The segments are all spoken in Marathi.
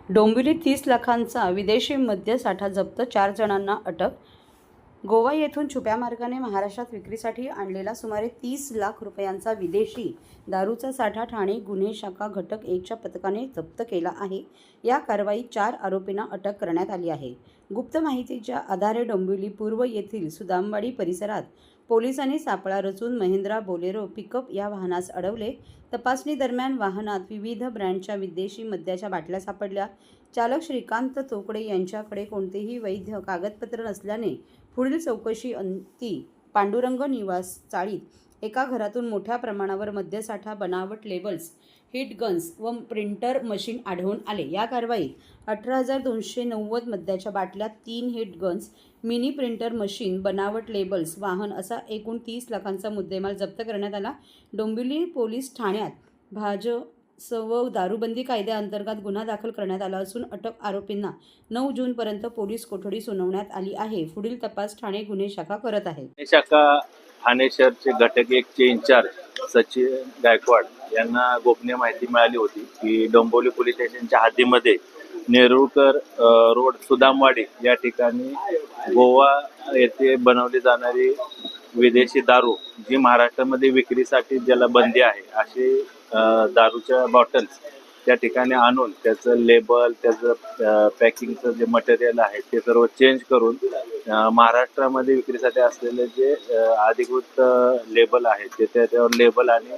डोंबिवलीत 30 लाखांचा विदेशी मद्यसाठा जप्त, 4 जणांना अटक. गोवा येथून छुप्या मार्गाने महाराष्ट्रात विक्रीसाठी आणलेला सुमारे 30 लाख रुपयांचा विदेशी दारूचा साठा ठाणे गुन्हे शाखा घटक 1च्या पथकाने जप्त केला आहे. या कारवाईत 4 आरोपींना अटक करण्यात आली आहे. गुप्त माहितीच्या आधारे डोंबिवली पूर्व येथील सुदामवाडी परिसरात पोलिसांनी सापळा रचून महिंद्रा बोलेरो पिकअप या वाहनास अडवले. तपासणी दरम्यान वाहनात विविध ब्रँडच्या विदेशी मद्याच्या बाटल्या सापडल्या. चालक श्रीकांत तोकडे यांच्याकडे कोणतेही वैध कागदपत्र नसल्याने पुढील चौकशी अंती पांडुरंग निवास चाळीत एका घरातून मोठ्या प्रमाणावर मद्यसाठा, बनावट लेबल्स, हिट गन्स व प्रिंटर मशीन आढळून आले. या कारवाईत 18,290 मद्याच्या बाटल्या, 3 hit guns, mini printer machine, बनावट लेबल्स, वाहन असा एकूण 30 लाखांचा मुद्देमाल जप्त करण्यात आला. डोंबिवली पोलीस ठाण्यात भाजसव दारूबंदी कायद्याअंतर्गत गुन्हा दाखल करण्यात आला असून अटक आरोपींना 9 जूनपर्यंत पोलीस कोठडी सुनावण्यात आली आहे. पुढील तपास ठाणे गुन्हे शाखा करत आहे. ठाणे शहरचे घटक 1चे इंचार्ज सचिन गायकवाड यांना गोपनीय माहिती मिळाली होती की डोंबिवली पोलीस स्टेशनच्या हद्दीमध्ये नेरुळकर रोड सुदामवाडी या ठिकाणी गोवा येथे बनवली जाणारी विदेशी दारू, जी महाराष्ट्रामध्ये विक्रीसाठी ज्याला बंदी आहे, असे दारूच्या बॉटल्स त्या ठिकाणी आणून त्याचं लेबल, त्याचं पॅकिंगचं जे मटेरियल आहे ते सर्व चेंज करून महाराष्ट्रामध्ये विक्रीसाठी असलेले जे अधिकृत लेबल आहे ते त्याच्यावर लेबल आणि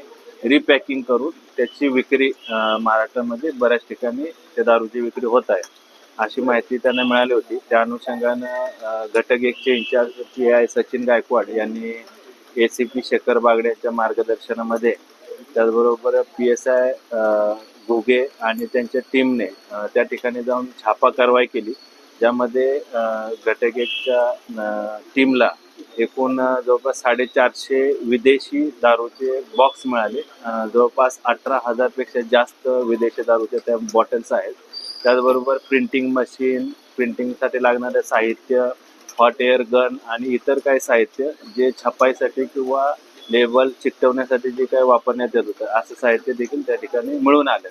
रिपॅकिंग करून त्याची विक्री महाराष्ट्रामध्ये बऱ्याच ठिकाणी त्या दारूची विक्री होत आहे, अशी माहिती त्यांना मिळाली होती. त्या अनुषंगानं घटक 1चे इंचार्ज PI सचिन गायकवाड यांनी ACP शेखर बागड्याच्या मार्गदर्शनामध्ये, त्याचबरोबर PSI घुगे आणि त्यांच्या टीमने त्या ठिकाणी जाऊन छापा कारवाई केली, ज्यामध्ये घटक 1च्या टीमला एकूण जवळपास 450 विदेशी दारूचे बॉक्स मिळाले. जवळपास 18,000 पेक्षा जास्त विदेशी दारूचे त्या बॉटल्स आहेत. त्याचबरोबर प्रिंटिंग मशीन, प्रिंटिंगसाठी लागणारे साहित्य, हॉट एअर गन आणि इतर काही साहित्य जे छपाईसाठी किंवा लेबल चिकटवण्यासाठी जे काही वापरण्यात येत होतं, असं साहित्य देखील त्या ठिकाणी मिळून आलं.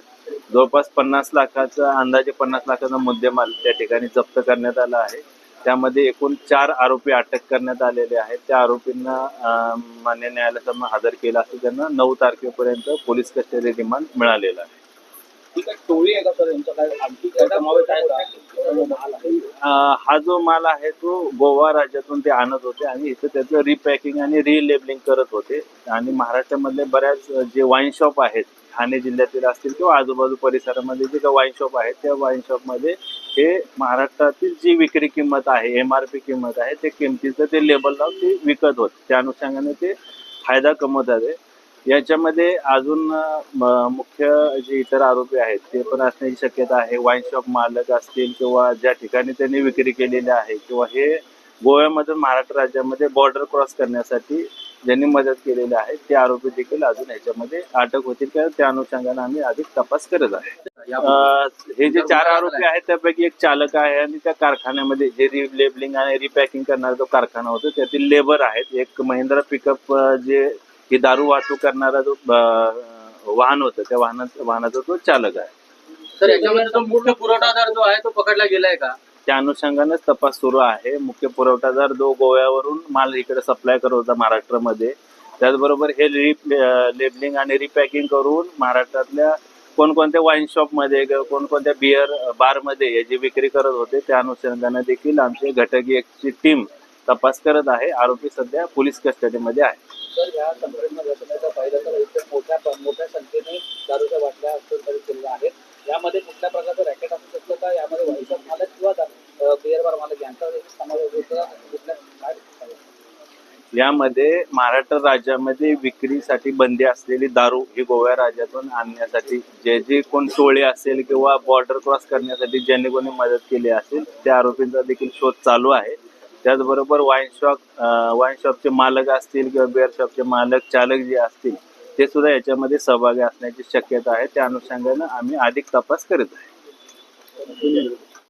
जवळपास 50 लाखाचा अंदाजे 50 लाखाचा मुद्देमाल त्या ठिकाणी जप्त करण्यात आला आहे. त्यामध्ये एकूण 4 आरोपी अटक करण्यात आलेले आहेत. त्या आरोपींना मान्य न्यायालयासमोर हजर केलं असं त्यांना 9 तारखेपर्यंत पोलीस कस्टडी रिमांड मिळालेला आहे. हा जो माल आहे तो गोवा राज्यातून ते आणत होते आणि इथं त्याचं रिपॅकिंग आणि रिलेबलिंग करत होते. आणि महाराष्ट्रामधले बऱ्याच जे वाईन शॉप आहेत, ठाणे जिल्ह्यातील असतील किंवा आजूबाजू परिसरामध्ये जे काही वाईन शॉप आहेत, त्या वाईन शॉपमध्ये हे महाराष्ट्रातील जी विक्री किंमत आहे, MRP किंमत आहे, ते किमतीचं ते लेबल लावून ते विकत होते. त्या अनुषंगाने ते फायदा कमवत आहे. याच्यामध्ये अजून मुख्य जे इतर आरोपी आहेत ते पण असण्याची शक्यता आहे. वाईन शॉप मालक असतील किंवा ज्या ठिकाणी त्यांनी विक्री केलेली आहे किंवा हे गोव्यामधून महाराष्ट्र राज्यामध्ये बॉर्डर क्रॉस करण्यासाठी ज्यांनी मदत केलेली आहे, ते आरोपी देखील अजून याच्यामध्ये अटक होतील. त्या अनुषंगाने आम्ही अधिक तपास करत आहे. हे जे 4 आरोपी आहेत त्यापैकी एक चालक आहे आणि त्या कारखान्यामध्ये जे रिलेबलिंग आणि रिपॅकिंग करणारा जो कारखाना होता त्यातील लेबर आहेत. एक महिंद्रा पिकअप जे ही दारू वाहतूक करणारा जो वाहन होतं, त्या वाहनाचा तो चालक आहे. तर याच्यामध्ये जो मुख्य पुरवठादार जो आहे तो पकडला गेलाय का? त्या अनुषंगानेच तपास सुरू आहे. मुख्य पुरवठादार जो गोव्यावरून माल इकडे सप्लाय करत होता महाराष्ट्रामध्ये, त्याचबरोबर हे लेबलिंग आणि रिपॅकिंग करून महाराष्ट्रातल्या कोणकोणत्या वाईन शॉपमध्ये किंवा कोणकोणत्या बिअर बारमध्ये याची विक्री करत होते, त्या अनुषंगाने देखील आमचे घटक 1ची टीम तपास करत आहे. आरोपी सध्या पोलीस कस्टडीमध्ये आहे. तर या संघटनेचा फायदा तर मोठ्या संख्येने दारूच्या बाटल्या हस्तांतरित केलेल्या आहेत. यामध्ये कुठल्या प्रकारचं रॅकेट असू शकतं का? यामध्ये वाईन शॉप मालक किंवा बिअर बार मालक यांचा समावेश होता? यामध्ये महाराष्ट्र राज्यामध्ये विक्रीसाठी बंदी असलेली दारू ही गोवा राज्यातून आणण्यासाठी जे कोण टोळे असेल किंवा बॉर्डर क्रॉस करण्यासाठी ज्यांनी कोणी मदत केली असेल, त्या आरोपींचा देखील शोध चालू आहे. त्याचबरोबर वाईन शॉपचे मालक असतील किंवा बिअर शॉपचे मालक, चालक जे असतील, ते सुद्धा याच्यामध्ये सहभागी असण्याची शक्यता आहे. त्या अनुषंगाने आम्ही अधिक तपास करत आहे.